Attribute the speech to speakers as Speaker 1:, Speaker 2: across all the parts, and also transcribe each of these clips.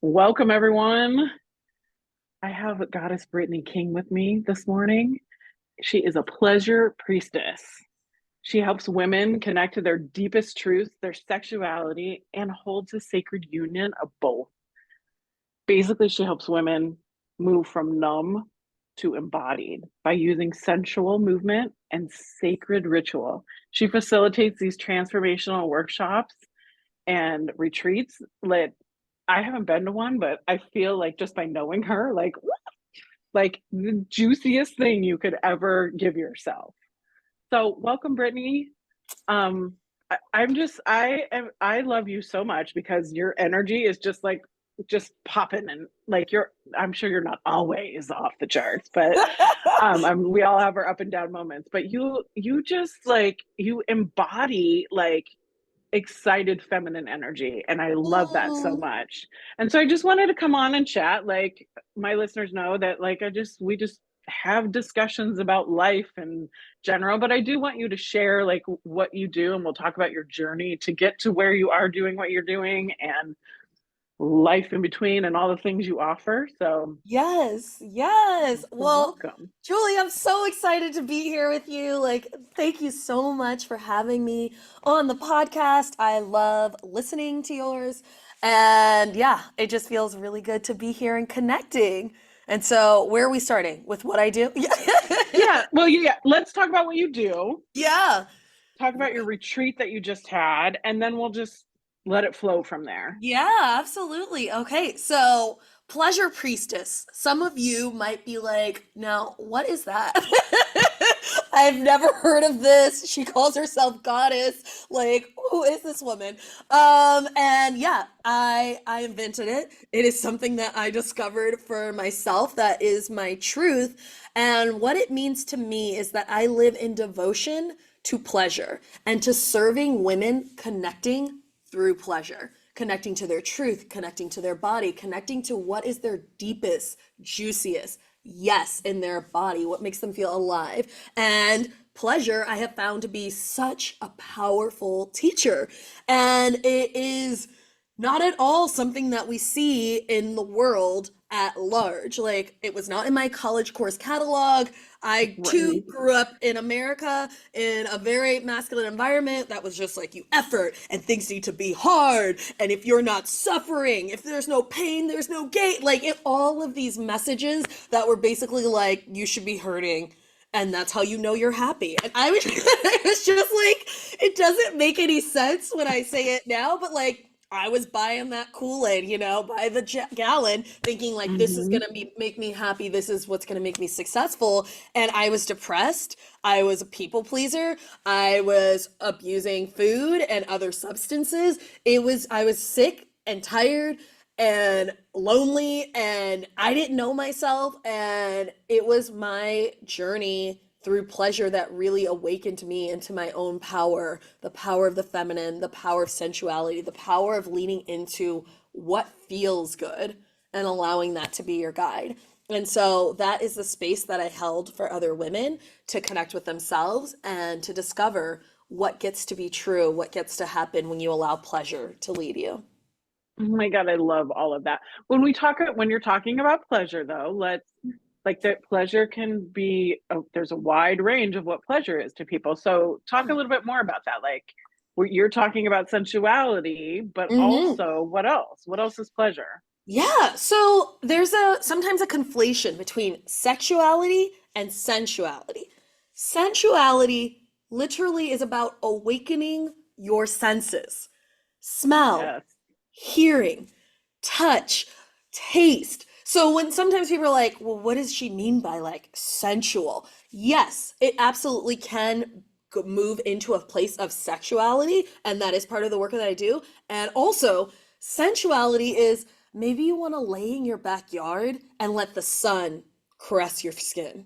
Speaker 1: Welcome, everyone. I have Goddess Brittney King with me this morning. She is a pleasure priestess. She helps women connect to their deepest truths, their sexuality, and holds a sacred union of both. Basically, she helps women move from numb to embodied by using sensual movement and sacred ritual. She facilitates these transformational workshops and retreats that I haven't been to one, but I feel like just by knowing her, like the juiciest thing you could ever give yourself. So welcome, Brittney. I love you so much because your energy is just popping and like you're I'm sure you're not always off the charts, but we all have our up and down moments, but you just like you embody like excited feminine energy, and I love that so
Speaker 2: Oh,
Speaker 1: much. And so I just wanted to come on and chat. Like my listeners know that like we just have discussions about life in general, but I do want you to share like what you do, and we'll talk about your journey to get to where you are doing what you're doing, and life in between, and all the things you offer. So
Speaker 2: yes, yes. Well,
Speaker 1: welcome.
Speaker 2: Julie, I'm so excited to be here with you. Like, thank you so much for having me on the podcast. I love listening to yours. And yeah, it just feels really good to be here and connecting. And so, where are we starting? With what I do?
Speaker 1: Yeah, well, yeah, let's talk about what you do.
Speaker 2: Yeah.
Speaker 1: Talk about your retreat that you just had, and then we'll just let it flow from there.
Speaker 2: Yeah, absolutely. Okay, so Pleasure Priestess. Some of you might be like, now, what is that? I've never heard of this. She calls herself goddess. Like, who is this woman? And yeah, I invented it. It is something that I discovered for myself that is my truth. And what it means to me is that I live in devotion to pleasure and to serving women connecting through pleasure, connecting to their truth, connecting to their body, connecting to what is their deepest, juiciest yes in their body, what makes them feel alive. And pleasure, I have found to be such a powerful teacher. And it is not at all something that we see in the world at large. Like, it was not in my college course catalog. I too
Speaker 1: Right.
Speaker 2: grew up in America in a very masculine environment that was just like, you effort and things need to be hard. And if you're not suffering, if there's no pain, there's no gain. Like, all of these messages that were basically like, you should be hurting. And that's how you know you're happy. And I was, it was just like, it doesn't make any sense when I say it now, but like, I was buying that Kool-Aid, by the gallon, thinking like this is
Speaker 1: Mm-hmm.
Speaker 2: gonna make me happy. This is what's gonna make me successful. And I was depressed. I was a people pleaser. I was abusing food and other substances. I was sick and tired and lonely, and I didn't know myself. And it was my journey through pleasure that really awakened me into my own power, the power of the feminine, the power of sensuality, the power of leaning into what feels good and allowing that to be your guide. And so that is the space that I held for other women to connect with themselves and to discover what gets to be true, what gets to happen when you allow pleasure to lead you.
Speaker 1: Oh my God, I love all of that. When you're talking about pleasure, though, let's like that pleasure can be, there's a wide range of what pleasure is to people. So talk a little bit more about that. Like you're talking about sensuality, but
Speaker 2: Mm-hmm.
Speaker 1: also what else? What else is pleasure?
Speaker 2: Yeah, so there's sometimes a conflation between sexuality and sensuality. Sensuality literally is about awakening your senses. Smell,
Speaker 1: Yes.
Speaker 2: hearing, touch, taste. So when sometimes people are like, well, what does she mean by like sensual? Yes, it absolutely can move into a place of sexuality, and that is part of the work that I do. And also, sensuality is maybe you want to lay in your backyard and let the sun caress your skin.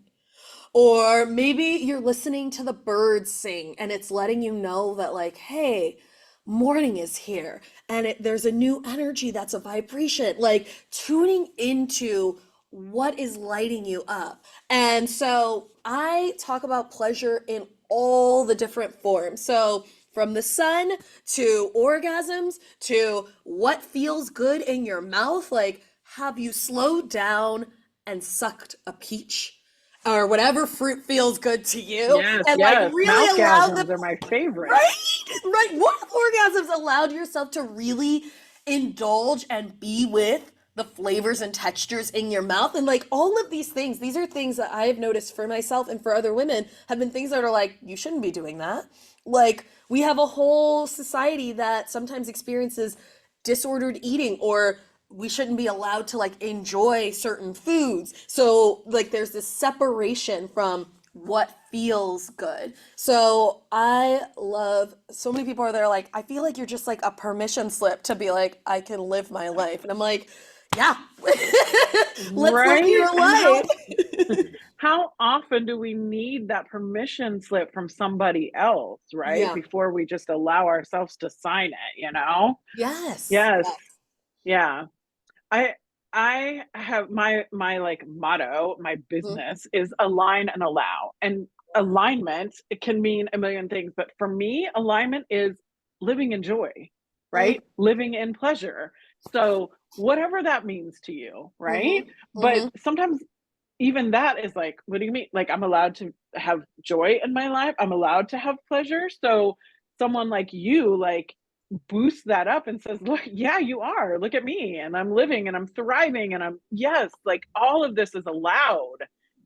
Speaker 2: Or maybe you're listening to the birds sing and it's letting you know that, like, hey, morning is here and there's a new energy that's a vibration. Like, tuning into what is lighting you up. And so I talk about pleasure in all the different forms. So from the sun to orgasms to what feels good in your mouth. Like, have you slowed down and sucked a peach or whatever fruit feels good to you
Speaker 1: Yes,
Speaker 2: and like
Speaker 1: yes.
Speaker 2: really allowed
Speaker 1: Mouthgasms
Speaker 2: the
Speaker 1: are my favorite.
Speaker 2: right. What orgasms allowed yourself to really indulge and be with the flavors and textures in your mouth and like all of these things. These are things that I have noticed for myself and for other women have been things that are like, you shouldn't be doing that. Like, we have a whole society that sometimes experiences disordered eating, or we shouldn't be allowed to like enjoy certain foods. So like there's this separation from what feels good. So I love, so many people are there like, I feel like you're just like a permission slip to be like, I can live my life. And I'm like, yeah, let's live
Speaker 1: Right?
Speaker 2: your
Speaker 1: And
Speaker 2: life.
Speaker 1: how often do we need that permission slip from somebody else, right?
Speaker 2: Yeah.
Speaker 1: Before we just allow ourselves to sign it, you know?
Speaker 2: Yes.
Speaker 1: Yes.
Speaker 2: Yes.
Speaker 1: Yeah. I I have my like motto, my
Speaker 2: Mhm.
Speaker 1: business is align and allow. And alignment, it can mean a million things, but for me, alignment is living in joy,
Speaker 2: Mhm.
Speaker 1: right? Living in pleasure. So whatever that means to you, right?
Speaker 2: Mhm.
Speaker 1: But
Speaker 2: Mhm.
Speaker 1: sometimes even that is like, what do you mean? Like, I'm allowed to have joy in my life. I'm allowed to have pleasure. So someone like you, like, boosts that up and says, look, yeah, you are. Look at me. And I'm living and I'm thriving. And I'm, yes, like all of this is allowed,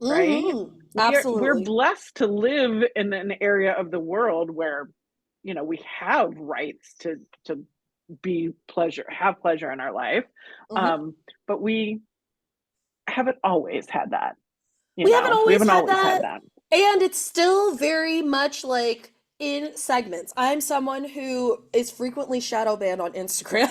Speaker 1: right?
Speaker 2: Mhm.
Speaker 1: We're
Speaker 2: Absolutely.
Speaker 1: blessed to live in an area of the world where, we have rights to be pleasure, have pleasure in our life.
Speaker 2: Mhm.
Speaker 1: Um, but we haven't always had that.
Speaker 2: We haven't
Speaker 1: We
Speaker 2: always
Speaker 1: haven't
Speaker 2: had
Speaker 1: always had
Speaker 2: that.
Speaker 1: that.
Speaker 2: And it's still very much like in segments. I'm someone who is frequently shadow banned on Instagram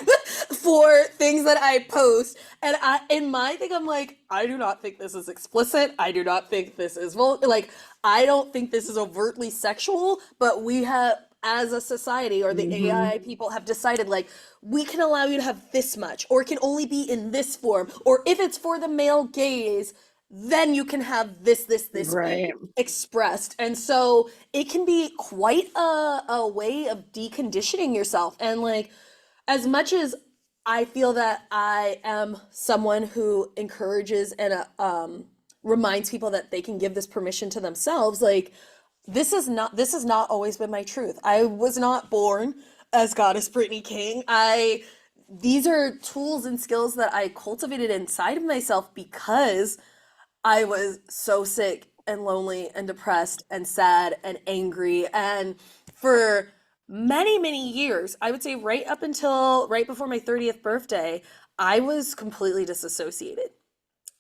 Speaker 2: for things that I post. And in my thing, I'm like, I do not think this is explicit. I do not think this is like, I don't think this is overtly sexual, but we have, as a society or the
Speaker 1: Hmm.
Speaker 2: AI people have decided like we can allow you to have this much or it can only be in this form or if it's for the male gaze then you can have this
Speaker 1: Right.
Speaker 2: be expressed. And so it can be quite a way of deconditioning yourself. And like, as much as I feel that I am someone who encourages and reminds people that they can give this permission to themselves, like, this has not always been my truth. I was not born as Goddess Brittney King. These are tools and skills that I cultivated inside of myself because I was so sick and lonely and depressed and sad and angry. And for many, many years, I would say right up until right before my 30th birthday, I was completely disassociated.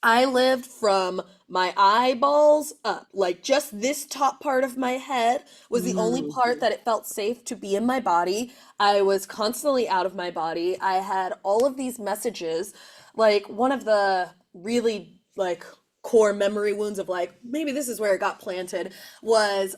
Speaker 2: I lived from my eyeballs up. Like just this top part of my head was the only
Speaker 1: Mm.
Speaker 2: part that it felt safe to be in my body. I was constantly out of my body. I had all of these messages. Like one of the really like core memory wounds of like maybe this is where it got planted was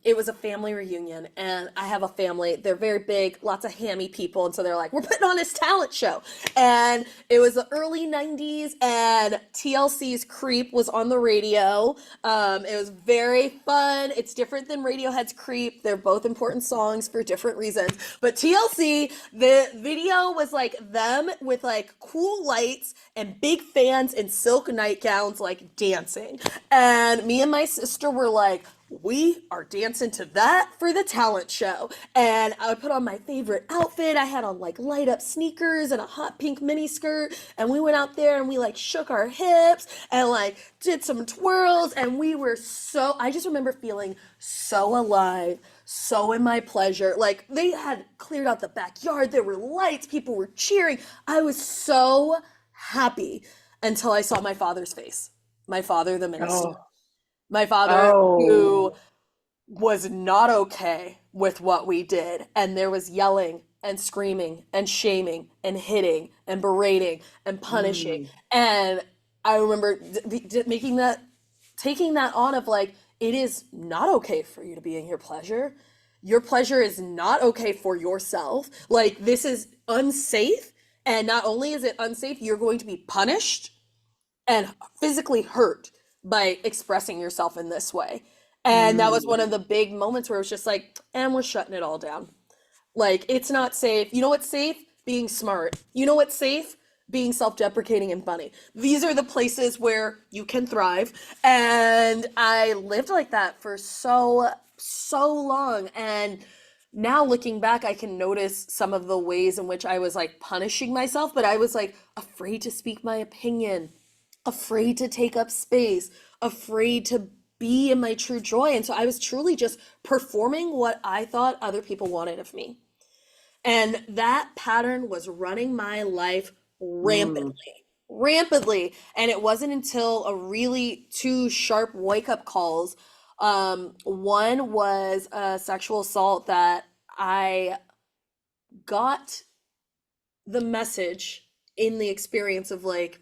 Speaker 2: it was a family reunion and I have a family, they're very big, lots of hammy people, and so they're like, we're putting on this talent show. And it was the early 90s and TLC's Creep was on the radio. It was very fun. It's different than Radiohead's Creep. They're both important songs for different reasons. But TLC, the video was like them with like cool lights and big fans in silk nightgowns, like dancing. And me and my sister were like, we are dancing to that for the talent show. And I would put on my favorite outfit. I had on like light up sneakers and a hot pink mini skirt. And we went out there and we like shook our hips and like did some twirls. And we were so, I just remember feeling so alive, so in my pleasure. Like they had cleared out the backyard. There were lights. People were cheering. I was so happy until I saw my father's face. My father, the minister.
Speaker 1: Oh,
Speaker 2: My father,
Speaker 1: oh.
Speaker 2: who was not okay with what we did. And there was yelling and screaming and shaming and hitting and berating and punishing.
Speaker 1: Mm.
Speaker 2: And I remember making that, taking that on of like, it is not okay for you to be in your pleasure. Your pleasure is not okay for yourself. Like, this is unsafe. And not only is it unsafe, you're going to be punished and physically hurt by expressing yourself in this way. And that was
Speaker 1: Mm.
Speaker 2: one of the big moments where it was just like, and we're shutting it all down. Like, it's not safe. You know what's safe? Being smart. You know what's safe? Being self-deprecating and funny. These are the places where you can thrive. And I lived like that for so long. And now looking back, I can notice some of the ways in which I was like punishing myself, but I was like afraid to speak my opinion, afraid to take up space, afraid to be in my true joy. And so I was truly just performing what I thought other people wanted of me. And that pattern was running my life
Speaker 1: Mm.
Speaker 2: rampantly. And it wasn't until a really two sharp wake up calls. One was a sexual assault that I got the message in the experience of like,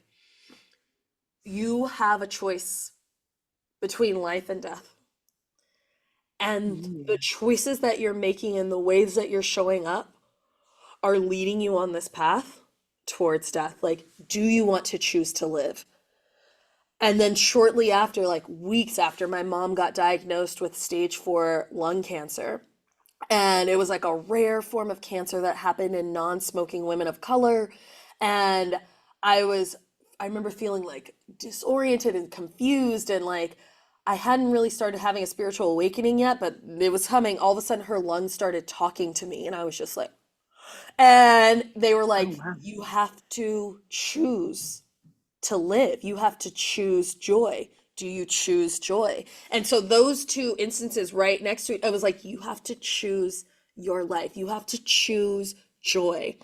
Speaker 2: you have a choice between life and death. And the
Speaker 1: Mm.
Speaker 2: choices that you're making and the ways that you're showing up are leading you on this path towards death. Like, do you want to choose to live? And then shortly after, like weeks after, my mom got diagnosed with stage 4 lung cancer. And it was like a rare form of cancer that happened in non-smoking women of color. And I was, I remember feeling like disoriented and confused and like I hadn't really started having a spiritual awakening yet, but it was coming. All of a sudden, her lungs started talking to me, and I was just like, and they were
Speaker 1: Oh,
Speaker 2: like,
Speaker 1: wow.
Speaker 2: you have to choose to live. You have to choose joy. Do you choose joy? And so those two instances right next to it, I was like, you have to choose your life. You have to choose joy.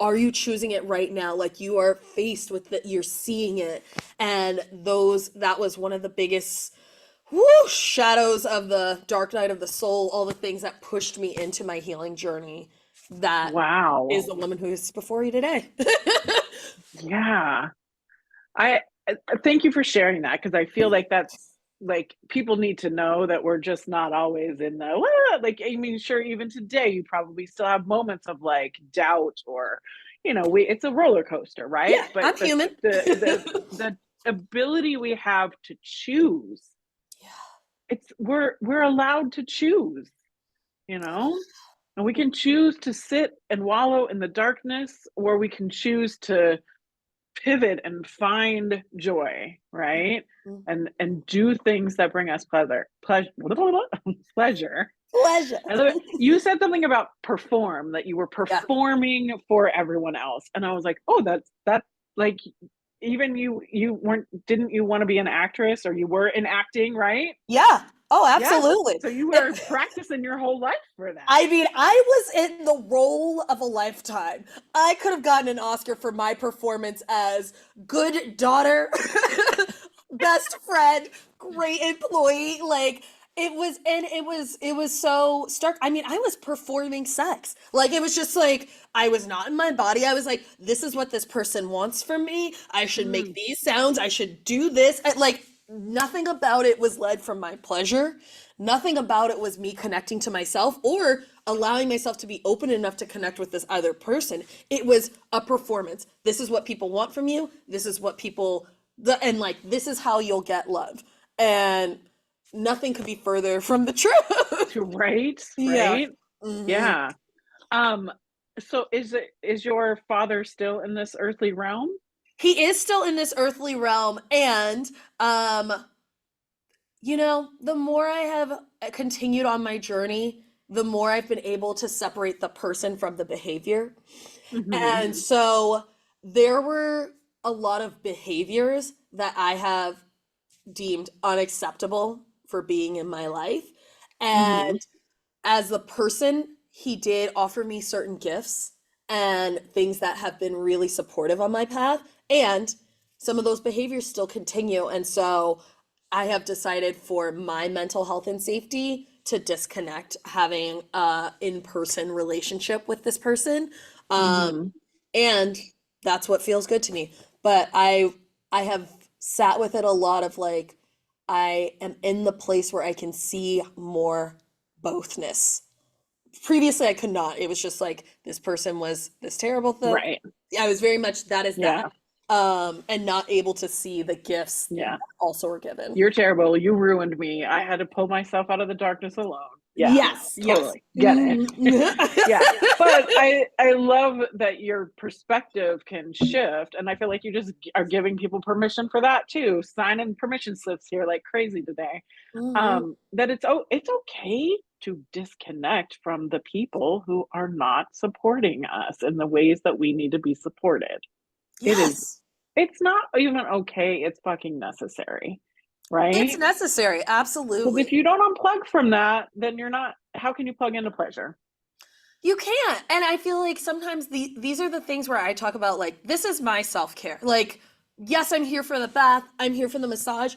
Speaker 2: Are you choosing it right now? Like you are faced with that, you're seeing it. And that was one of the biggest shadows of the dark night of the soul, all the things that pushed me into my healing journey. That is
Speaker 1: Wow.
Speaker 2: the woman who is before you today.
Speaker 1: Yeah. I thank you for sharing that because I feel like that's like people need to know that we're just not always in the like I mean sure even today you probably still have moments of like doubt or we it's a roller coaster, right?
Speaker 2: Yeah,
Speaker 1: But
Speaker 2: I'm human.
Speaker 1: the ability we have to choose,
Speaker 2: Yeah.
Speaker 1: it's we're allowed to choose, you know? And we can choose to sit and wallow in the darkness or we can choose to pivot and find joy, right?
Speaker 2: Mhm.
Speaker 1: And do things that bring us pleasure.
Speaker 2: Pleasure.
Speaker 1: I love it. You said something about perform, that you were
Speaker 2: Yeah.
Speaker 1: performing for everyone else. And I was like, oh, that's like even you weren't didn't you want to be an actress or you were in acting, right?
Speaker 2: Yeah. Oh,
Speaker 1: Yeah.
Speaker 2: absolutely.
Speaker 1: So you
Speaker 2: It,
Speaker 1: were practicing your whole life for that.
Speaker 2: I mean, I was in the role of a lifetime. I could have gotten an Oscar for my performance as good daughter, best friend, great employee. Like it was so stark. I mean, I was performing sex. Like it was just like I was not in my body. I was like, this is what this person wants from me. I should make
Speaker 1: Mm,
Speaker 2: these sounds. I should do this. Like nothing about it was led from my pleasure. Nothing about it was me connecting to myself or allowing myself to be open enough to connect with this other person. It was a performance. This is what people want from you. This is what and like, this is how you'll get love. And nothing could be further from the truth.
Speaker 1: right,
Speaker 2: Yeah.
Speaker 1: right.
Speaker 2: Hmm.
Speaker 1: Yeah. Um, so is your father still in this earthly realm?
Speaker 2: He is still in this earthly realm. And, um, the more I have continued on my journey, the more I've been able to separate the person from the behavior.
Speaker 1: Hmm.
Speaker 2: And so there were a lot of behaviors that I have deemed unacceptable for being in my life.
Speaker 1: Hmm.
Speaker 2: And as a person, he did offer me certain gifts and things that have been really supportive on my path. And some of those behaviors still continue. And so I have decided for my mental health and safety to disconnect having a in-person relationship with this person. Um,
Speaker 1: Hmm.
Speaker 2: and that's what feels good to me. But I have sat with it a lot of like I am in the place where I can see more bothness. Previously, I could not. It was just like this person was this terrible thing.
Speaker 1: Right.
Speaker 2: I was very much that is
Speaker 1: Yeah.
Speaker 2: that. and not able to see the gifts that
Speaker 1: Yeah.
Speaker 2: also are given.
Speaker 1: You're terrible. You ruined me. I had to pull myself out of the darkness alone. Yeah,
Speaker 2: Yes, yes.
Speaker 1: totally. Get it. Yeah. But I love that your perspective can shift, and I feel like you just are giving people permission for that too. Signing permission slips here like crazy today.
Speaker 2: Mhm.
Speaker 1: That it's okay to disconnect from the people who are not supporting us in the ways that we need to be supported. It is
Speaker 2: Yes.
Speaker 1: it's not even okay, it's fucking necessary,
Speaker 2: It's
Speaker 1: right?
Speaker 2: necessary,
Speaker 1: Because if
Speaker 2: absolutely.
Speaker 1: you don't unplug from that, then you're not, how can you plug into pleasure?
Speaker 2: You can't. And I feel like sometimes these are the things where I talk about like this is my self-care. Like, yes, I'm here for the bath, I'm here for the massage.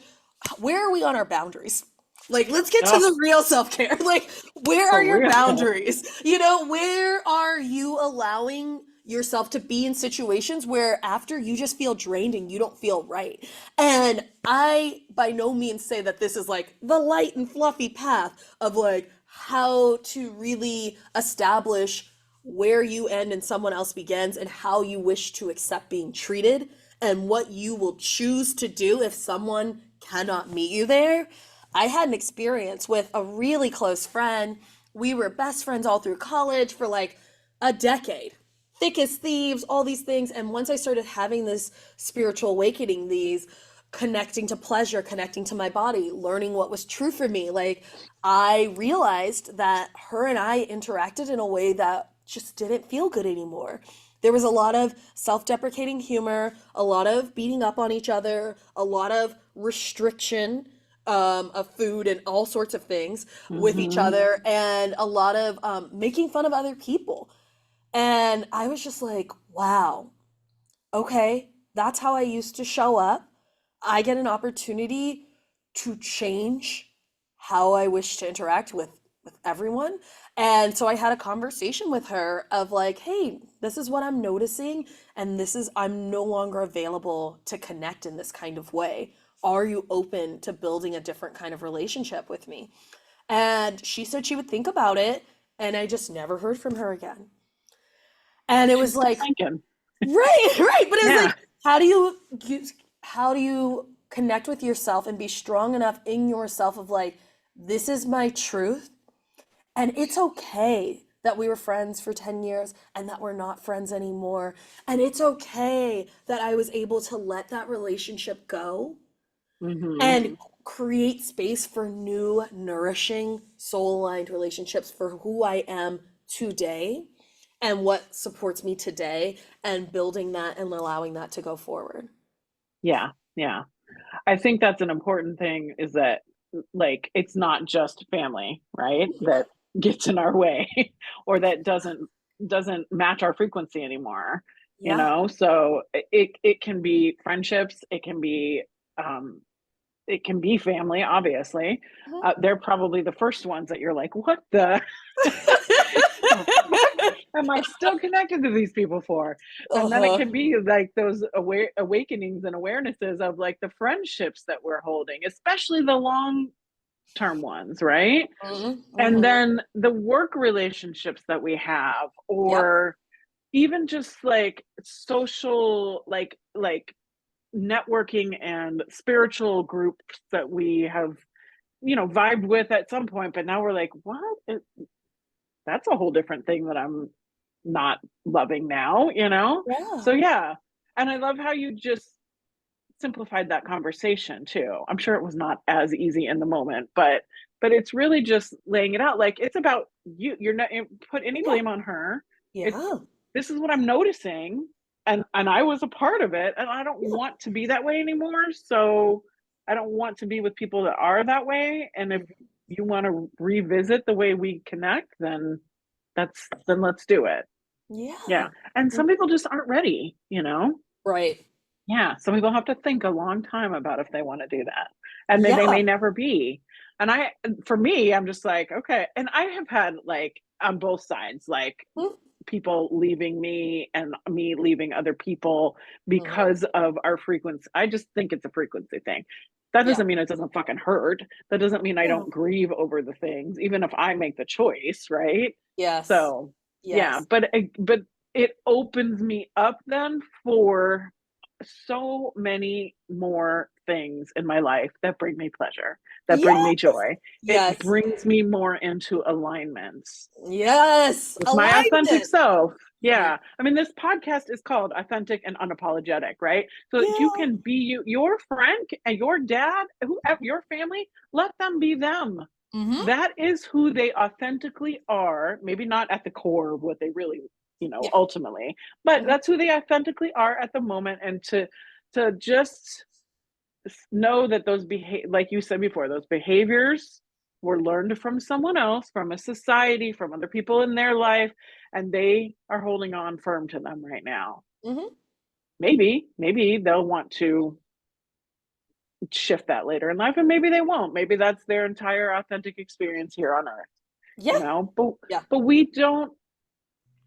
Speaker 2: Where are we on our boundaries? Like, let's get to
Speaker 1: Oh,
Speaker 2: the real self-care. Like, where are
Speaker 1: for
Speaker 2: your
Speaker 1: real.
Speaker 2: boundaries? You know, where are you allowing yourself to be in situations where after you just feel drained and you don't feel right? And I by no means say that this is like the light and fluffy path of like how to really establish where you end and someone else begins and how you wish to accept being treated and what you will choose to do if someone cannot meet you there. I had an experience with a really close friend. We were best friends all through college for like a decade. Thick as thieves, all these things. And once I started having this spiritual awakening, these connecting to pleasure, connecting to my body, learning what was true for me, like I realized that her and I interacted in a way that just didn't feel good anymore. There was a lot of self deprecating humor, a lot of beating up on each other, a lot of restriction of food and all sorts of things with each
Speaker 1: Hmm.
Speaker 2: other, and a lot of making fun of other people. And I was just like, wow, okay, that's how I used to show up. I get an opportunity to change how I wish to interact with everyone. And so I had a conversation with her of like, hey, this is what I'm noticing and this is I'm no longer available to connect in this kind of way. Are you open to building a different kind of relationship with me? And she said she would think about it, and I just never heard from her again. And it
Speaker 1: She's
Speaker 2: was
Speaker 1: still
Speaker 2: like,
Speaker 1: thinking.
Speaker 2: right, right. But it was
Speaker 1: Yeah.
Speaker 2: like, how do you connect with yourself and be strong enough in yourself of like, this is my truth, and it's okay that we were friends for 10 years and that we're not friends anymore. And it's okay that I was able to let that relationship go
Speaker 1: Hmm.
Speaker 2: and create space for new, nourishing, soul aligned relationships for who I am today and what supports me today, and building that and allowing that to go forward.
Speaker 1: Yeah. Yeah. I think that's an important thing is that like it's not just family, right? That gets in our way or that doesn't match our frequency anymore, you
Speaker 2: Yeah.
Speaker 1: know? So it can be friendships, um it can be family, obviously.
Speaker 2: Mhm.
Speaker 1: They're probably the first ones that you're like, what the the fuck am I still connected to these people for? And then it
Speaker 2: Uh-huh.
Speaker 1: can be like those awakenings and awarenesses of like the friendships that we're holding, especially the long term ones, right?
Speaker 2: Mhm.
Speaker 1: And
Speaker 2: Mhm.
Speaker 1: then the work relationships that we have,
Speaker 2: Yep.
Speaker 1: or even just like social, like networking and spiritual groups that we have, vibed with at some point, but now we're like, what? That's a whole different thing that I'm not loving now, you know?
Speaker 2: Yeah.
Speaker 1: So yeah. And I love how you just simplified that conversation too. I'm sure it was not as easy in the moment, but it's really just laying it out like it's about you. You're not put any
Speaker 2: Yeah.
Speaker 1: blame on her. It's
Speaker 2: Yeah.
Speaker 1: this is what I'm noticing, and I was a part of it, and I don't
Speaker 2: Yeah.
Speaker 1: want to be that way anymore. So I don't want to be with people that are that way. And if
Speaker 2: Mhm.
Speaker 1: you want to revisit the way we connect, then let's do it.
Speaker 2: Yeah.
Speaker 1: Yeah. And some people just aren't ready, you know?
Speaker 2: Right.
Speaker 1: Yeah. Some people have to think a long time about if they want to do that. And they
Speaker 2: Yeah.
Speaker 1: may never be. And for me, I'm just like, okay. And I have had like on both sides, like
Speaker 2: Mhm.
Speaker 1: people leaving me and me leaving other people
Speaker 2: Mhm.
Speaker 1: because of our frequency. I just think it's a frequency thing. That
Speaker 2: Yeah.
Speaker 1: doesn't mean it doesn't fucking hurt. That doesn't mean I
Speaker 2: Yeah.
Speaker 1: don't grieve over the things, even if I make the choice, right?
Speaker 2: Yes.
Speaker 1: So yeah,
Speaker 2: Yes.
Speaker 1: but it opens me up then for so many more things in my life that bring me pleasure, that bring me
Speaker 2: Yes.
Speaker 1: joy. It
Speaker 2: Yes.
Speaker 1: brings me more into alignment
Speaker 2: Yes.
Speaker 1: with my authentic
Speaker 2: Alignment.
Speaker 1: self.
Speaker 2: Mhm.
Speaker 1: Yeah. I mean, this podcast is called Authentic and Unapologetic, right? So you
Speaker 2: Yeah.
Speaker 1: can be you, your friend and your dad, whoever, your family, let them be them.
Speaker 2: Hmm.
Speaker 1: That is who they authentically are. Maybe not at the core of what they really,
Speaker 2: Yeah.
Speaker 1: ultimately, but
Speaker 2: Hmm.
Speaker 1: that's who they authentically are at the moment. And to just know that those like you said before, those behaviors were learned from someone else, from a society, from other people in their life, and they are holding on firm to them right now.
Speaker 2: Hmm.
Speaker 1: Maybe they'll want to shift that later in life, and maybe they won't. Maybe that's their entire authentic experience here on earth,
Speaker 2: Yeah.
Speaker 1: but
Speaker 2: Yeah.
Speaker 1: we don't.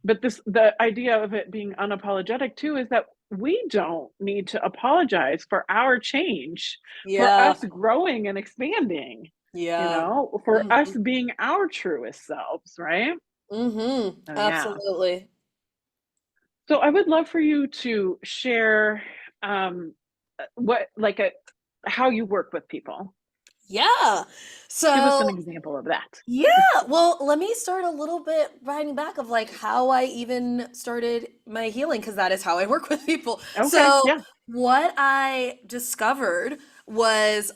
Speaker 1: But the idea of it being unapologetic too is that we don't need to apologize for our change, for
Speaker 2: Yeah.
Speaker 1: us growing and expanding,
Speaker 2: Yeah.
Speaker 1: for us
Speaker 2: Hmm.
Speaker 1: being our truest selves, right?
Speaker 2: Hmm.
Speaker 1: Oh yeah.
Speaker 2: Absolutely.
Speaker 1: So I would love for you to share what like a how you work with people.
Speaker 2: Yeah.
Speaker 1: Give us
Speaker 2: So
Speaker 1: an example of that.
Speaker 2: yeah, well, let me start a little bit riding back of like how I even started my healing because that is how I work with people.
Speaker 1: Okay,
Speaker 2: So,
Speaker 1: yeah.
Speaker 2: what I discovered was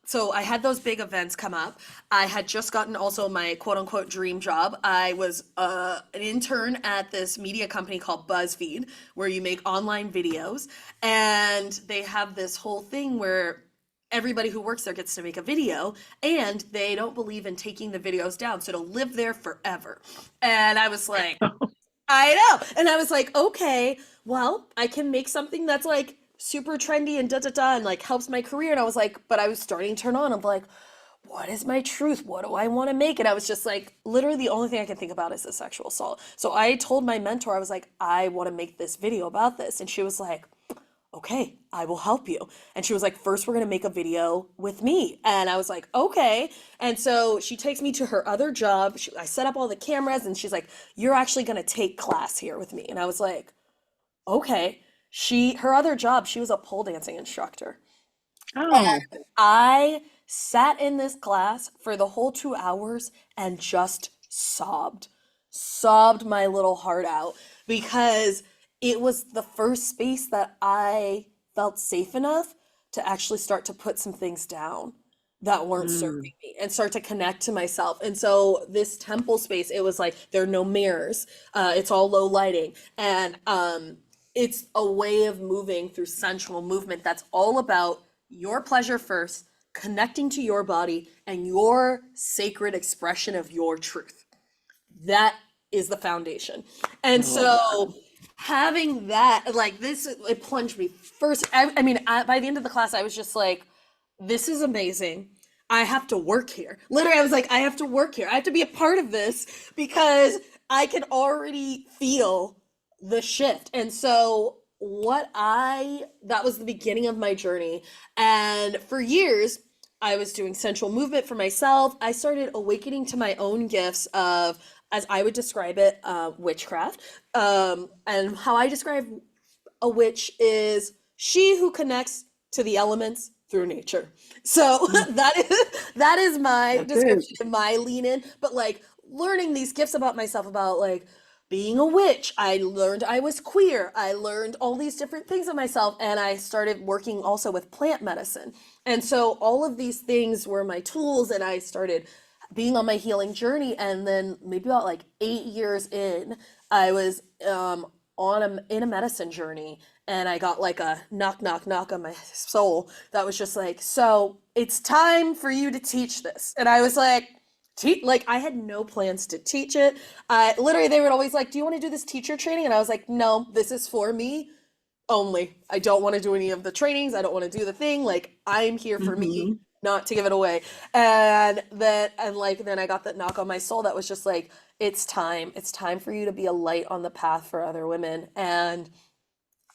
Speaker 2: so I had those big events come up. I had just gotten also my quote unquote dream job. I was an intern at this media company called BuzzFeed where you make online videos and they have this whole thing where everybody who works there gets to make a video and they don't believe in taking the videos down so it'll live there forever. And I was like, I know. And I was like, okay, well, I can make something that's like super trendy and da da da and like helps my career. And I was like, but I was starting to turn on. I'm like, what is my truth? What do I want to make? And I was just like, literally the only thing I can think about is the sexual assault. So I told my mentor, I was like, I want to make this video about this. And she was like, okay, I will help you. And she was like, first, we're going to make a video with me. And I was like, okay. And so she takes me to her other job. I set up all the cameras and she's like, you're actually going to take class here with me. And I was like, okay. Her other job, she was a pole dancing instructor.
Speaker 1: Oh.
Speaker 2: I sat in this class for the whole 2 hours and just sobbed my little heart out because it was the first space that I felt safe enough to actually start to put some things down that weren't
Speaker 1: Mm.
Speaker 2: serving me and start to connect to myself. And so this temple space, it was like there are no mirrors. It's all low lighting. And it's a way of moving through sensual movement that's all about your pleasure first, connecting to your body and your sacred expression of your truth. That is the foundation.
Speaker 1: I
Speaker 2: And
Speaker 1: love that.
Speaker 2: so having that, like this, it plunged me first. I mean, by the end of the class, I was just like, this is amazing. I have to work here. Literally, I was like, I have to work here. I have to be a part of this because I can already feel the shift. And so, that was the beginning of my journey. And for years, I was doing sensual movement for myself. I started awakening to my own gifts of, as I would describe it, witchcraft. And how I describe a witch is she who connects to the elements through nature. So
Speaker 1: Mm.
Speaker 2: that is my
Speaker 1: That's it.
Speaker 2: description, my lean in. But like learning these gifts about myself, about like being a witch, I learned I was queer. I learned all these different things of myself, and I started working also with plant medicine. And so all of these things were my tools, and I started being on my healing journey. And then maybe about like 8 years in, I was in a medicine journey, and I got like a knock knock knock on my soul that was just like, so it's time for you to teach this. And I was like, like I had no plans to teach it. I literally, they would always like, do you want to do this teacher training? And I was like, no, this is for me only. I don't want to do any of the trainings. I don't want to do the thing. Like I'm here for me,
Speaker 1: Hmm.
Speaker 2: not to give it away. And then I got that knock on my soul that was just like, it's time. It's time for you to be a light on the path for other women. And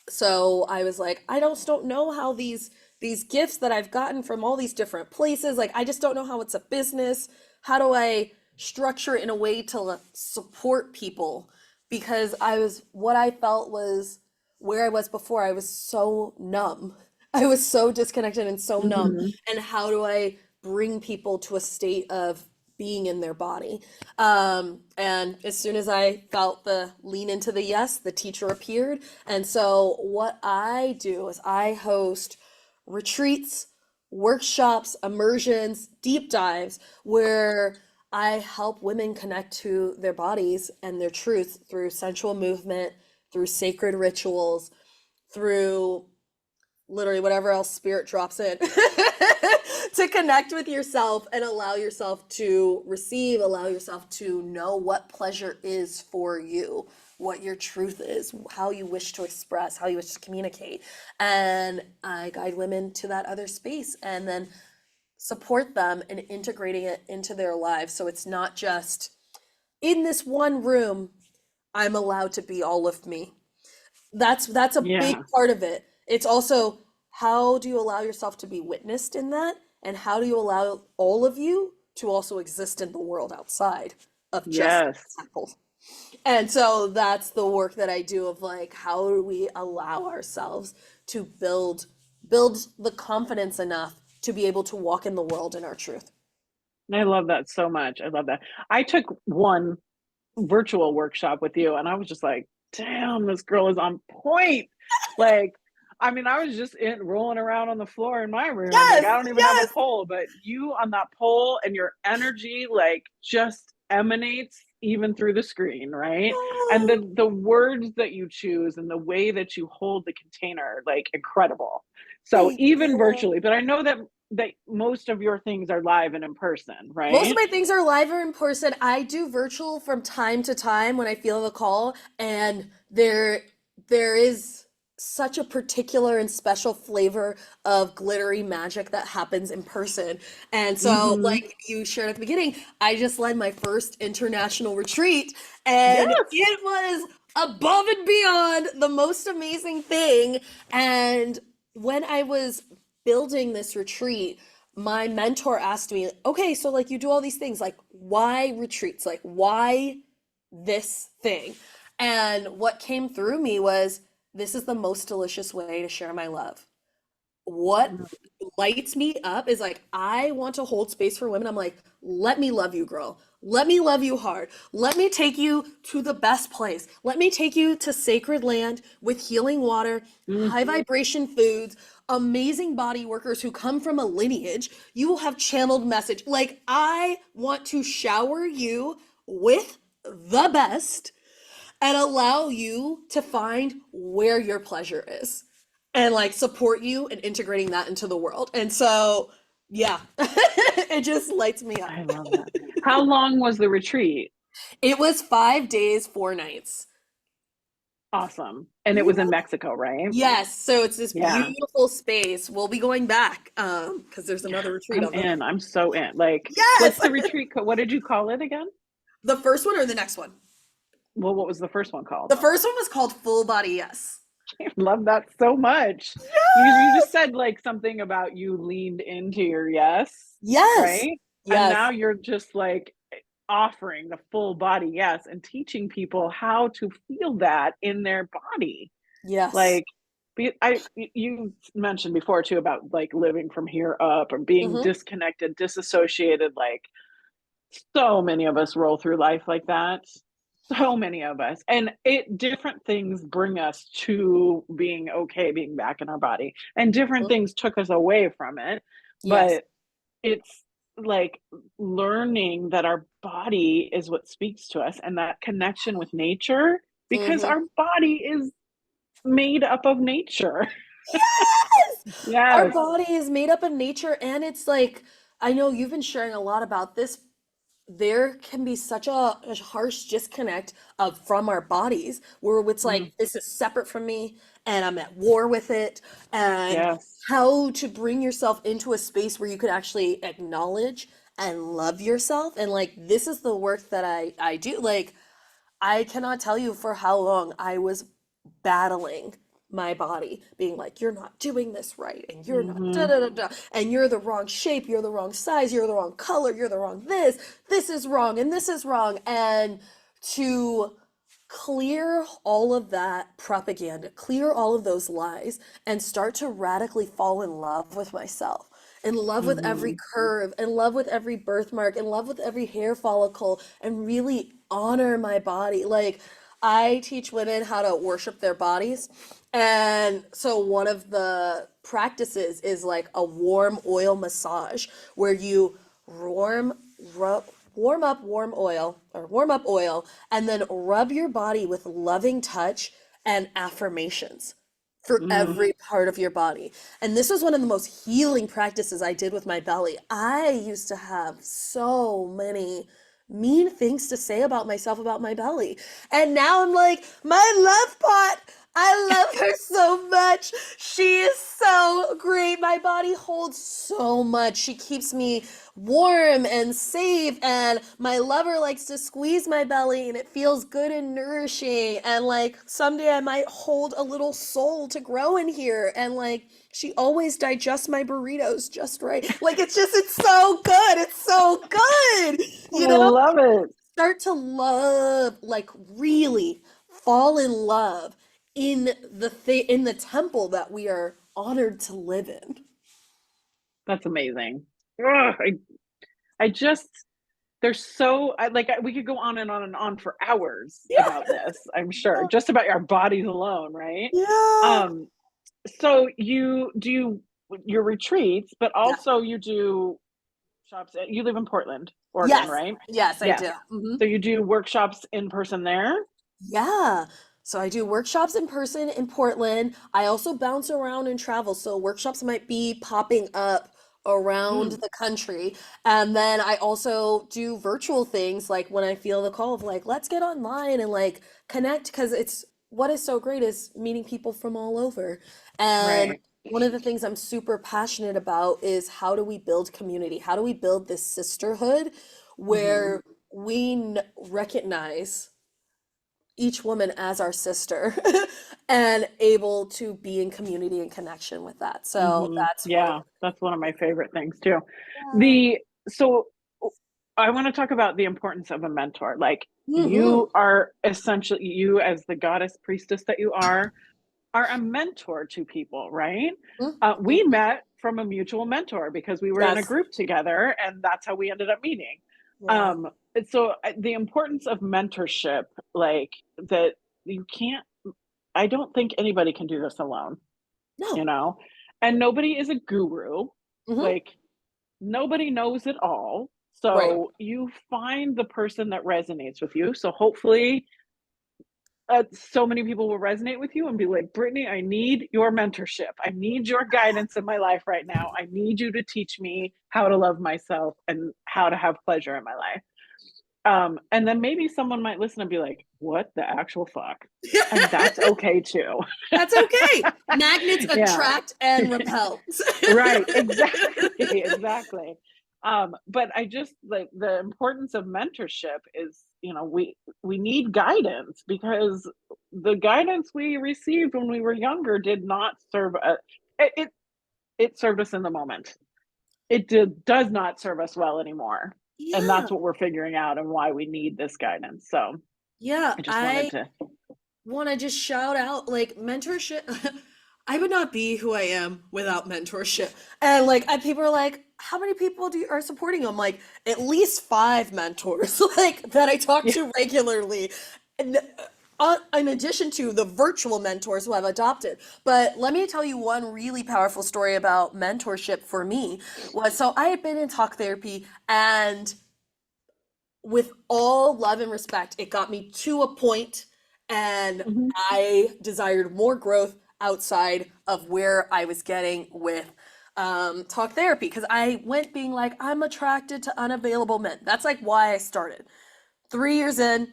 Speaker 2: so I was like, I just don't know how these gifts that I've gotten from all these different places, like I just don't know how it's a business. How do I structure it in a way to support people? Because what I felt was where I was before, I was so numb. I was so disconnected and so numb.
Speaker 1: Hmm.
Speaker 2: And how do I bring people to a state of being in their body? And as soon as I felt the lean into the yes, the teacher appeared. And so what I do is I host retreats, workshops, immersions, deep dives where I help women connect to their bodies and their truth through sensual movement, through sacred rituals, through literally whatever else spirit drops in to connect with yourself and allow yourself to receive, allow yourself to know what pleasure is for you, what your truth is, how you wish to express, how you wish to communicate. And I guide women to that other space and then support them in integrating it into their lives. So it's not just in this one room, I'm allowed to be all of me. That's a big
Speaker 1: Yeah.
Speaker 2: part of it. It's also how do you allow yourself to be witnessed in that, and how do you allow all of you to also exist in the world outside of just
Speaker 1: Yes.
Speaker 2: Apple. And so that's the work that I do of like how do we allow ourselves to build the confidence enough to be able to walk in the world in our truth.
Speaker 1: I love that so much. I love that. I took one virtual workshop with you and I was just like, damn, this girl is on point. Like, I mean, I was just rolling around on the floor in my room. Like, I
Speaker 2: Yes,
Speaker 1: don't even have a
Speaker 2: yes.
Speaker 1: pole, but you on that pole and your energy, like, just emanates even through the screen, right? And the words that you choose and the way that you hold the container, like, incredible. So
Speaker 2: Thank
Speaker 1: even
Speaker 2: you.
Speaker 1: virtually, but I know that most of your things are live and in person,
Speaker 2: Most of
Speaker 1: right?
Speaker 2: my things are live or in person. I do virtual from time to time when I feel the call, and there is such a particular and special flavor of glittery magic that happens in person. And so,
Speaker 1: Mm-hmm.
Speaker 2: like you shared at the beginning, I just led my first international retreat, and
Speaker 1: Yes.
Speaker 2: it was above and beyond the most amazing thing. And when I was building this retreat, my mentor asked me, okay, so like you do all these things, like why retreats? Like why this thing? And what came through me was this is the most delicious way to share my love. What lights me up is like I want to hold space for women. I'm like, let me love you, girl. Let me love you hard. Let me take you to the best place. Let me take you to sacred land with healing water, high
Speaker 1: Mm-hmm.
Speaker 2: vibration foods, amazing body workers who come from a lineage. You will have channeled message. Like I want to shower you with the best and allow you to find where your pleasure is and like support you in integrating that into the world. And so, yeah, it just lights me up.
Speaker 1: I love that. How long was the retreat?
Speaker 2: It was 5 days, 4 nights.
Speaker 1: Awesome. And it
Speaker 2: Yeah.
Speaker 1: was in Mexico, right?
Speaker 2: Yes, so it's this
Speaker 1: Yeah.
Speaker 2: beautiful space. We'll be going back because there's another retreat
Speaker 1: I'm
Speaker 2: on the
Speaker 1: in. I'm so in. Like,
Speaker 2: Yes.
Speaker 1: what's the retreat? What did you call it again?
Speaker 2: The first one or the next one?
Speaker 1: Well, what was the first one called?
Speaker 2: The first one was called Full Body Yes.
Speaker 1: I love that so much. You just said like something about you leaned into your yes,
Speaker 2: Yes.
Speaker 1: right? And
Speaker 2: Yes.
Speaker 1: now you're just like offering the full body yes and teaching people how to feel that in their body.
Speaker 2: Yes.
Speaker 1: Like, you mentioned before too about like living from here up or being
Speaker 2: Mm-hmm.
Speaker 1: disconnected, disassociated. Like, so many of us roll through life like that. So many of us, and it different things bring us to being okay, being back in our body, and different things took us away from it.
Speaker 2: Yes.
Speaker 1: But it's like learning that our body is what speaks to us, and that connection with nature, because
Speaker 2: Mm-hmm.
Speaker 1: our body is made up of nature.
Speaker 2: Yes! Our
Speaker 1: Yes.
Speaker 2: body is made up of nature, and it's like, I know you've been sharing a lot about this. There can be such a harsh disconnect of from our bodies where it's
Speaker 1: Mm,
Speaker 2: like, this is separate from me, and I'm at war with it, and
Speaker 1: yes.
Speaker 2: how to bring yourself into a space where you can actually acknowledge and love yourself. And like, this is the work that I do. Like, I cannot tell you for how long I was battling my body, being like, you're not doing this right, and you're not da
Speaker 1: Hmm.
Speaker 2: da da da, and you're the wrong shape, you're the wrong size, you're the wrong color, you're the wrong this is wrong, and this is wrong. And to clear all of that propaganda, clear all of those lies, and start to radically fall in love with myself, in love with every
Speaker 1: Hmm.
Speaker 2: curve, in love with every birthmark, in love with every hair follicle, and really honor my body. Like, I teach women how to worship their bodies. And so one of the practices is like a warm oil massage where you warm, rub, warm up warm up oil, and then rub your body with loving touch and affirmations for
Speaker 1: Mm.
Speaker 2: every part of your body. And this was one of the most healing practices I did with my belly. I used to have so many mean things to say about myself, about my belly. And now I'm like, my love pot. I love her so much. She is so great. My body holds so much. She keeps me warm and safe, and my lover likes to squeeze my belly, and it feels good and nourishing. And like someday I might hold a little soul to grow in here, and like she always digests my burritos just right. Like it's so good. It's so good.
Speaker 1: I
Speaker 2: You know,
Speaker 1: love it.
Speaker 2: start to love, like really fall in love in in the temple that we are honored to live in.
Speaker 1: That's amazing. Ugh, I just, there's so, we could go on and on and on for hours
Speaker 2: Yeah.
Speaker 1: about this, I'm sure, just about our bodies alone, right?
Speaker 2: Yeah.
Speaker 1: Um, so you do your retreats, but
Speaker 2: Yeah.
Speaker 1: also you do shops. You live in Portland, Oregon,
Speaker 2: Yes.
Speaker 1: right?
Speaker 2: Yes, I
Speaker 1: Yeah.
Speaker 2: do.
Speaker 1: So you do workshops in person there?
Speaker 2: Yeah. So I do workshops in person in Portland. I also bounce around and travel. So workshops might be popping up around
Speaker 1: Mm,
Speaker 2: the country. And then I also do virtual things like when I feel the call of like, let's get online and like connect because it's what is so great is meeting people from all over. And
Speaker 1: right.
Speaker 2: one of the things I'm super passionate about is how do we build community? How do we build this sisterhood
Speaker 1: Hmm.
Speaker 2: where we recognize each woman as our sister and able to be in community and connection with that. So
Speaker 1: Hmm.
Speaker 2: that's one of
Speaker 1: Yeah, that's one of my favorite things too.
Speaker 2: the.
Speaker 1: The so I want to talk about the importance of a mentor. Like
Speaker 2: Mm-hmm.
Speaker 1: you are essentially, you as the goddess priestess that you are a mentor to people, right? We
Speaker 2: Mm-hmm.
Speaker 1: met from a mutual mentor because we were in a
Speaker 2: Yes.
Speaker 1: group together, and that's how we ended up meeting.
Speaker 2: Yeah.
Speaker 1: And so the importance of mentorship, like that, you can't. I don't think anybody can do this alone, you
Speaker 2: No.
Speaker 1: know, and nobody is a guru.
Speaker 2: Mm-hmm.
Speaker 1: Like nobody knows it all.
Speaker 2: Right.
Speaker 1: So you find the person that resonates with you. So hopefully so many people will resonate with you and be like, Brittney, I need your mentorship. I need your guidance in my life right now. I need you to teach me how to love myself and how to have pleasure in my life. And then maybe someone might listen and be like, what the actual fuck? And that's okay too.
Speaker 2: That's okay. Magnets
Speaker 1: Yeah.
Speaker 2: attract and repel.
Speaker 1: Right, exactly, exactly. But I just like the importance of mentorship is, we need guidance because the guidance we received when we were younger did not serve it it served us in the moment. Does not serve us well anymore. And
Speaker 2: Yeah.
Speaker 1: that's what we're figuring out and why we need this guidance. So
Speaker 2: Yeah.
Speaker 1: I just wanted
Speaker 2: I
Speaker 1: to.
Speaker 2: want to just shout out like mentorship. I would not be who I am without mentorship. And like people are like, how many people are supporting you? I'm like, at least five mentors like that I talk
Speaker 1: Yeah.
Speaker 2: to regularly. And in addition to the virtual mentors who I've adopted. But let me tell you one really powerful story about mentorship for me was so I had been in talk therapy and with all love and respect, it got me to a point and
Speaker 1: Mhm.
Speaker 2: I desired more growth outside of where I was getting with talk therapy because I went being like, I'm attracted to unavailable men. That's like why I started. 3 years in,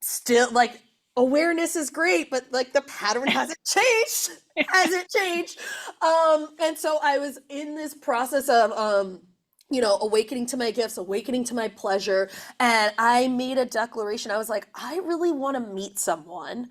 Speaker 2: still like awareness is great, but like the pattern hasn't changed. Hasn't changed. And so I was in this process of awakening to my gifts, awakening to my pleasure. And I made a declaration. I was like, I really want to meet someone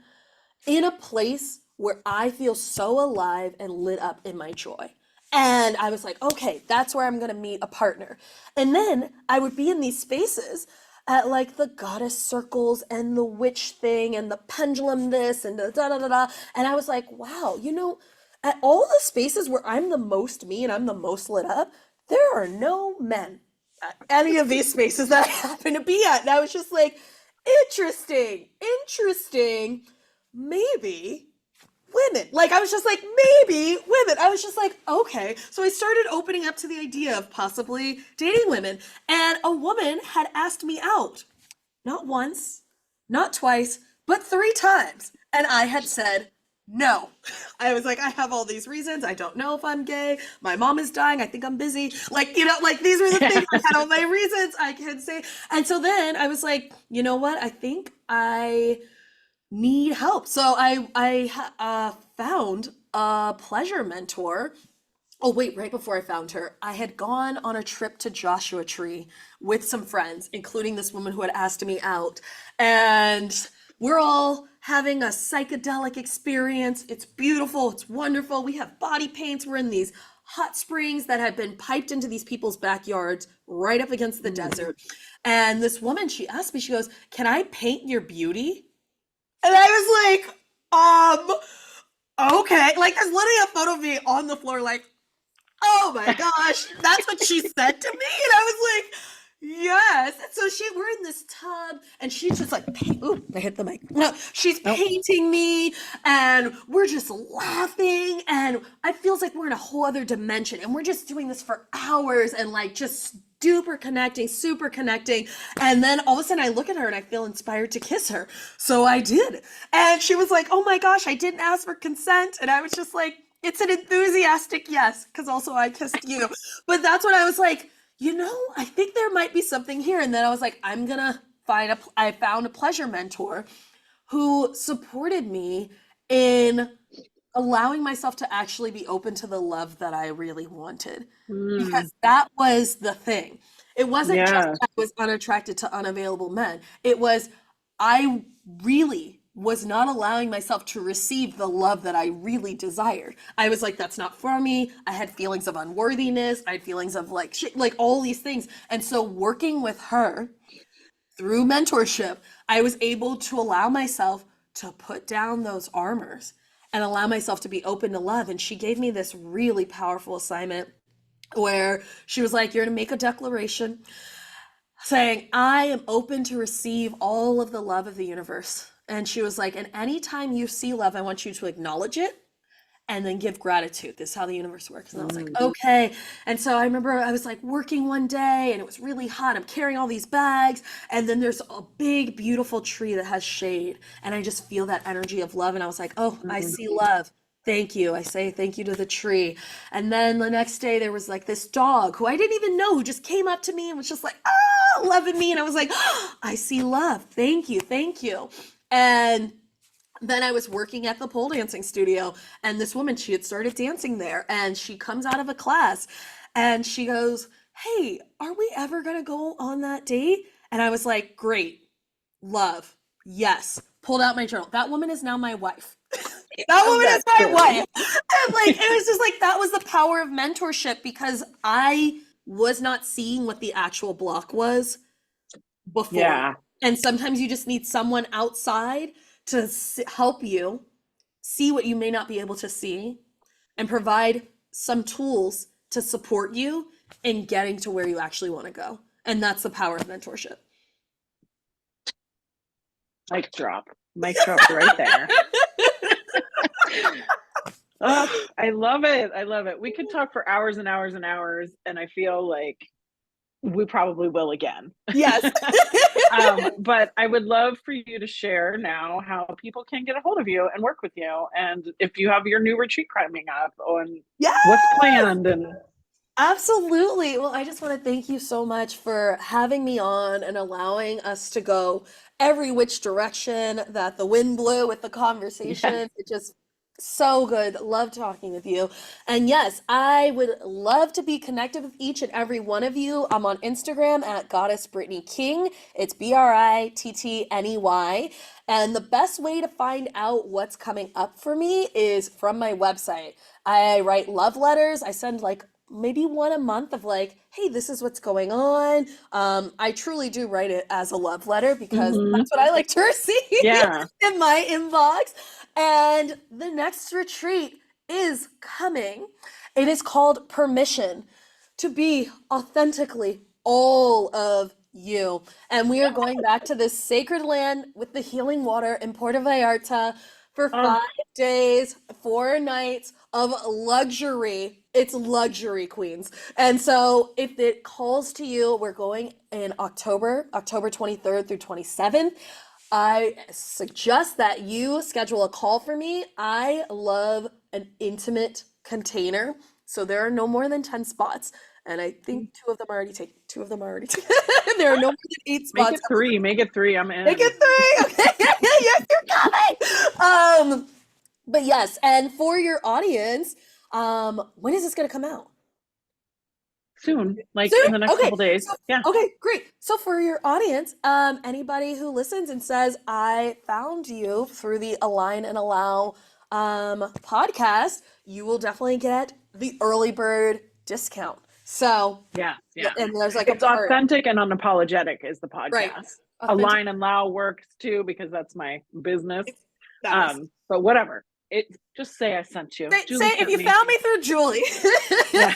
Speaker 2: in a place where I feel so alive and lit up in my joy. And I was like, okay, that's where I'm going to meet a partner. And then I would be in these spaces at like the goddess circles and the witch thing and the pendulum this and the da da da da. And I was like, wow, at all the spaces where I'm the most me and I'm the most lit up, there are no men at any of these spaces that I happen to be at. And I was just like, interesting, interesting. Maybe women. Like, I was just like, maybe women. I was just like, okay. So I started opening up to the idea of possibly dating women. And a woman had asked me out, not once, not twice, but 3 times. And I had said, no. I was like, I have all these reasons. I don't know if I'm gay. My mom is dying. I think I'm busy. Like, like these were the things. I had all my reasons I could say. And so then I was like, you know what? I think I need help. So I found a pleasure mentor. Oh, wait, right before I found her, I had gone on a trip to Joshua Tree with some friends, including this woman who had asked me out. And we're all having a psychedelic experience. It's beautiful, it's wonderful. We have body paints. We're in these hot springs that had been piped into these people's backyards right up against the desert. And this woman, she asked me, she goes, "Can I paint your beauty?" And I was like, okay. Like, there's literally a photo of me on the floor, like, oh my gosh, that's what she said to me. And I was like, yes. And so we're in this tub and she's just like, ooh, I hit the mic. No, she's painting me and we're just laughing. And it feels like we're in a whole other dimension. And we're just doing this for hours and like just super connecting. And then all of a sudden I look at her and I feel inspired to kiss her. So I did. And she was like, oh my gosh, I didn't ask for consent. And I was just like, it's an enthusiastic yes, because also I kissed you. But that's what I was like, I think there might be something here. And then I was like, I found a pleasure mentor who supported me in allowing myself to actually be open to the love that I really wanted. Because that was the thing. It wasn't just
Speaker 1: Yeah.
Speaker 2: that I was unattracted to unavailable men. It was, I really was not allowing myself to receive the love that I really desired. I was like, that's not for me. I had feelings of unworthiness. I had feelings of like shit, like all these things. And so working with her through mentorship, I was able to allow myself to put down those armors and allow myself to be open to love. And she gave me this really powerful assignment where she was like, you're going to make a declaration saying, I am open to receive all of the love of the universe. And she was like, and anytime you see love, I want you to acknowledge it and then give gratitude. This is how the universe works. And I was like, okay. And so I remember I was like working one day and it was really hot. I'm carrying all these bags. And then there's a big, beautiful tree that has shade. And I just feel that energy of love. And I was like, oh, I see love. Thank you. I say thank you to the tree. And then the next day there was like this dog who I didn't even know who just came up to me and was just like, ah, loving me. And I was like, oh, I see love. Thank you. Thank you. And then I was working at the pole dancing studio and this woman, she had started dancing there and she comes out of a class and she goes, hey, are we ever going to go on that date? And I was like, great, love, yes. Pulled out my journal. That woman is now my wife. That woman is my wife. And like, it was just like, that was the power of mentorship because I was not seeing what the actual block was before.
Speaker 1: Yeah.
Speaker 2: And sometimes you just need someone outside to help you see what you may not be able to see and provide some tools to support you in getting to where you actually want to go. And that's the power of mentorship.
Speaker 1: Mic drop. Mic drop right there. Oh, I love it. I love it. We could talk for hours and hours and hours, and I feel like we probably will again.
Speaker 2: Yes.
Speaker 1: But I would love for you to share now how people can get a hold of you and work with you, and if you have your new retreat coming up, and what's planned. And
Speaker 2: absolutely. Well, I just want to thank you so much for having me on and allowing us to go every which direction that the wind blew with the conversation.
Speaker 1: yes.
Speaker 2: It just so good. Love talking with you. And yes, I would love to be connected with each and every one of you. I'm on Instagram at Goddess Brittney King. It's Brittney. And the best way to find out what's coming up for me is from my website. I write love letters. I send like maybe one a month of like, hey, this is what's going on. I truly do write it as a love letter because
Speaker 1: Hmm.
Speaker 2: that's what I like to receive
Speaker 1: Yeah.
Speaker 2: in my inbox. And the next retreat is coming. It is called Permission to be authentically all of you. And we are going back to this sacred land with the healing water in Puerto Vallarta for
Speaker 1: Oh,
Speaker 2: 5 days, 4 nights of luxury. It's luxury, Queens. And so if it calls to you, we're going in October 23rd through 27th. I suggest that you schedule a call for me. I love an intimate container. So there are no more than 10 spots. And I think two of them are already taken. Two of them are already taken. There are no more than eight
Speaker 1: make
Speaker 2: spots.
Speaker 1: it three. Make it three. I'm
Speaker 2: Make
Speaker 1: in.
Speaker 2: it three. Okay. Yes, you're coming. But yes, and for your audience, when is this gonna come out?
Speaker 1: Soon, like
Speaker 2: Soon?
Speaker 1: in the next
Speaker 2: Okay.
Speaker 1: couple days.
Speaker 2: So,
Speaker 1: Yeah.
Speaker 2: okay, great. So for your audience, anybody who listens and says, I found you through the Align and Allow podcast, you will definitely get the early bird discount. So,
Speaker 1: Yeah. Yeah.
Speaker 2: and there's like a
Speaker 1: It's
Speaker 2: part,
Speaker 1: authentic and unapologetic is the
Speaker 2: right?
Speaker 1: podcast.
Speaker 2: Authentic.
Speaker 1: Align and Lao works too because that's my business.
Speaker 2: That is.
Speaker 1: But whatever. It just say I sent you.
Speaker 2: Say
Speaker 1: Julie
Speaker 2: if
Speaker 1: sent
Speaker 2: you
Speaker 1: me.
Speaker 2: found me through Julie,
Speaker 1: Yeah.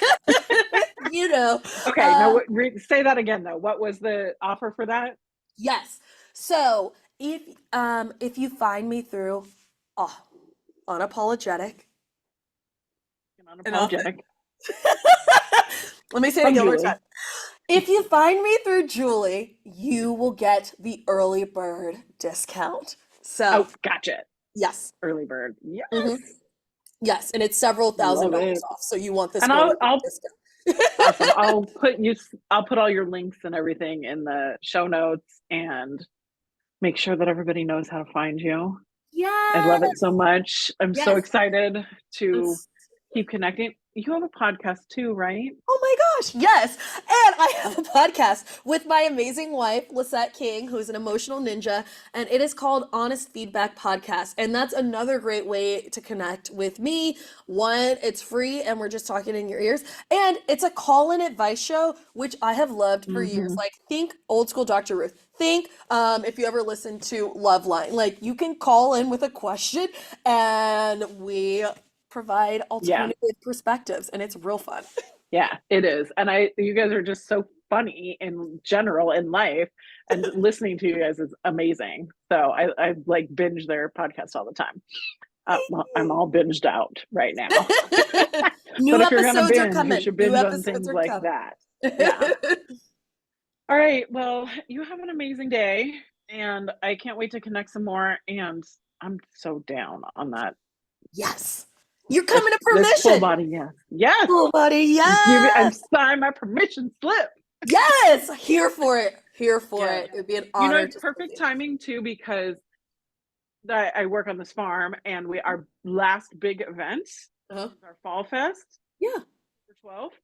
Speaker 2: you know.
Speaker 1: Okay. Now say that again though. What was the offer for that?
Speaker 2: Yes. So if you find me through oh, unapologetic and authentic.
Speaker 1: Unapologetic
Speaker 2: Let me say it
Speaker 1: from
Speaker 2: again one more time.
Speaker 1: Julie.
Speaker 2: If you find me through Julie, you will get the early bird discount. So
Speaker 1: Oh, gotcha.
Speaker 2: yes.
Speaker 1: Early bird. Yes.
Speaker 2: Hmm. Yes, and it's several
Speaker 1: Love
Speaker 2: $1,000s
Speaker 1: it.
Speaker 2: off. So you want this
Speaker 1: And
Speaker 2: early
Speaker 1: I'll
Speaker 2: bird
Speaker 1: I'll awesome.
Speaker 2: discount.
Speaker 1: I'll put all your links and everything in the show notes and make sure that everybody knows how to find you. I love it
Speaker 2: Yes.
Speaker 1: so much. I'm so
Speaker 2: Yes.
Speaker 1: excited
Speaker 2: I'm
Speaker 1: to keep connecting. You have a podcast too, right?
Speaker 2: Oh my gosh, yes. And I have a podcast with my amazing wife, Lisette King, who's an emotional ninja, and it is called Honest Feedback Podcast. And that's another great way to connect with me. One, it's free and we're just talking in your ears. And it's a call-in advice show, which I have loved for years.
Speaker 1: Mm-hmm.
Speaker 2: Like, think old school Dr. Ruth. Think if you ever listen to Loveline. Like, you can call in with a question and we provide
Speaker 1: Yeah.
Speaker 2: alternative perspectives, and it's real fun.
Speaker 1: Yeah, it is. And you guys are just so funny in general in life, and listening to you guys is amazing. So I like binge their podcast all the time. Well, I'm all binged out right now.
Speaker 2: New
Speaker 1: But if you're gonna
Speaker 2: episodes are
Speaker 1: binge, you
Speaker 2: coming.
Speaker 1: should
Speaker 2: New
Speaker 1: binge on
Speaker 2: episodes
Speaker 1: things
Speaker 2: are
Speaker 1: like
Speaker 2: coming.
Speaker 1: that. Yeah. All right. Well, you have an amazing day, and I can't wait to connect some more. And I'm so down on that.
Speaker 2: Yes. You're coming to
Speaker 1: This full
Speaker 2: permission.
Speaker 1: body, yes, yes.
Speaker 2: Full body,
Speaker 1: I'm
Speaker 2: yes.
Speaker 1: signing my permission slip.
Speaker 2: Yes. Here for it. Here for
Speaker 1: Yeah.
Speaker 2: it. It'd be an
Speaker 1: You know,
Speaker 2: honor
Speaker 1: it's
Speaker 2: to serve
Speaker 1: perfect
Speaker 2: you.
Speaker 1: timing too because I work on this farm, and our last big event
Speaker 2: Uh-huh.
Speaker 1: is our fall fest,
Speaker 2: Yeah.
Speaker 1: the 12th.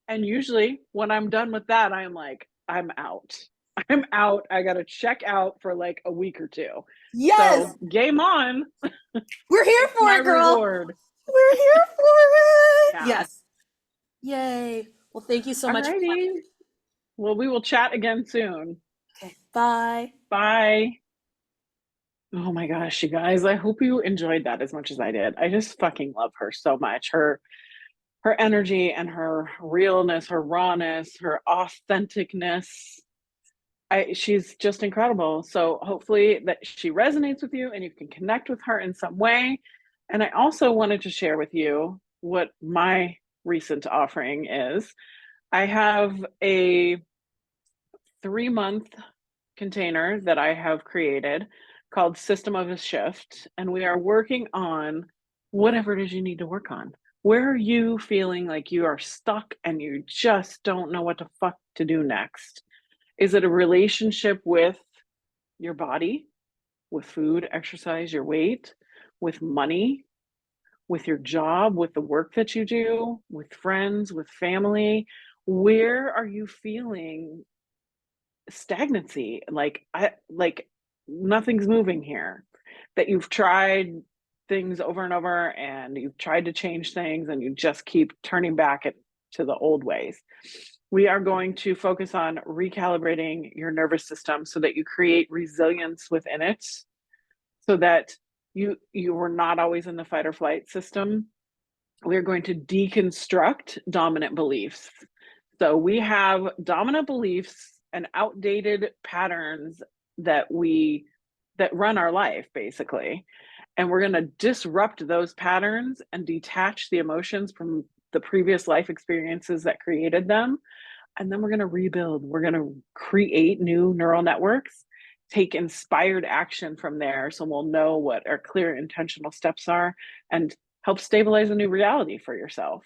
Speaker 1: And usually when I'm done with that, I'm like, I'm out. I'm out. I got to check out for like a week or two.
Speaker 2: Yes.
Speaker 1: So game on.
Speaker 2: We're here
Speaker 1: It's
Speaker 2: for
Speaker 1: my
Speaker 2: it, girl.
Speaker 1: reward.
Speaker 2: We're here for it.
Speaker 1: Yeah.
Speaker 2: Yes. Yay. Well, thank you so
Speaker 1: All
Speaker 2: much for
Speaker 1: righty.
Speaker 2: coming.
Speaker 1: Well, we will chat again soon.
Speaker 2: Okay. Bye.
Speaker 1: Bye. Oh my gosh, you guys. I hope you enjoyed that as much as I did. I just fucking love her so much. Her energy and her realness, her rawness, her authenticness. She's just incredible. So hopefully that she resonates with you and you can connect with her in some way. And I also wanted to share with you what my recent offering is. I have a 3-month container that I have created called System of a Shift, and we are working on whatever it is you need to work on. Where are you feeling like you are stuck and you just don't know what the fuck to do next? Is it a relationship with your body, with food, exercise, your weight, with money, with your job, with the work that you do, with friends, with family? Where are you feeling stagnancy? Like nothing's moving here. That you've tried things over and over and you've tried to change things and you just keep turning back and to the old ways. We are going to focus on recalibrating your nervous system so that you create resilience within it, so that you were not always in the fight or flight system. We're going to deconstruct dominant beliefs. So we have dominant beliefs and outdated patterns that run our life, basically. And we're going to disrupt those patterns and detach the emotions from the previous life experiences that created them. And then we're going to rebuild. We're going to create new neural networks, take inspired action from there. So we'll know what our clear intentional steps are and help stabilize a new reality for yourself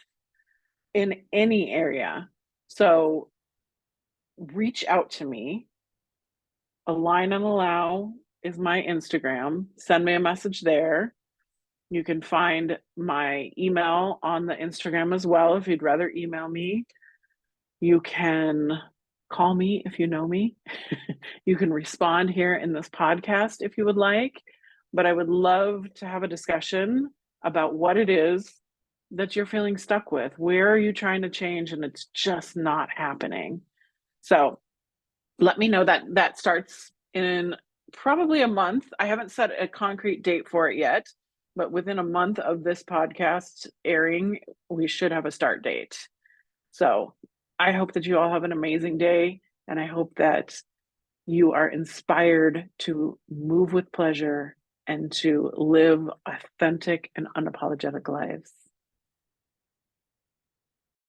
Speaker 1: in any area. So reach out to me. Align and Allow is my Instagram. Send me a message there. You can find my email on the Instagram as well if you'd rather email me. You can call me if you know me. You can respond here in this podcast if you would like. But I would love to have a discussion about what it is that you're feeling stuck with. Where are you trying to change and it's just not happening? So let me know. That starts in probably a month. I haven't set a concrete date for it yet, but within a month of this podcast airing, we should have a start date. So I hope that you all have an amazing day, and I hope that you are inspired to move with pleasure and to live authentic and unapologetic lives.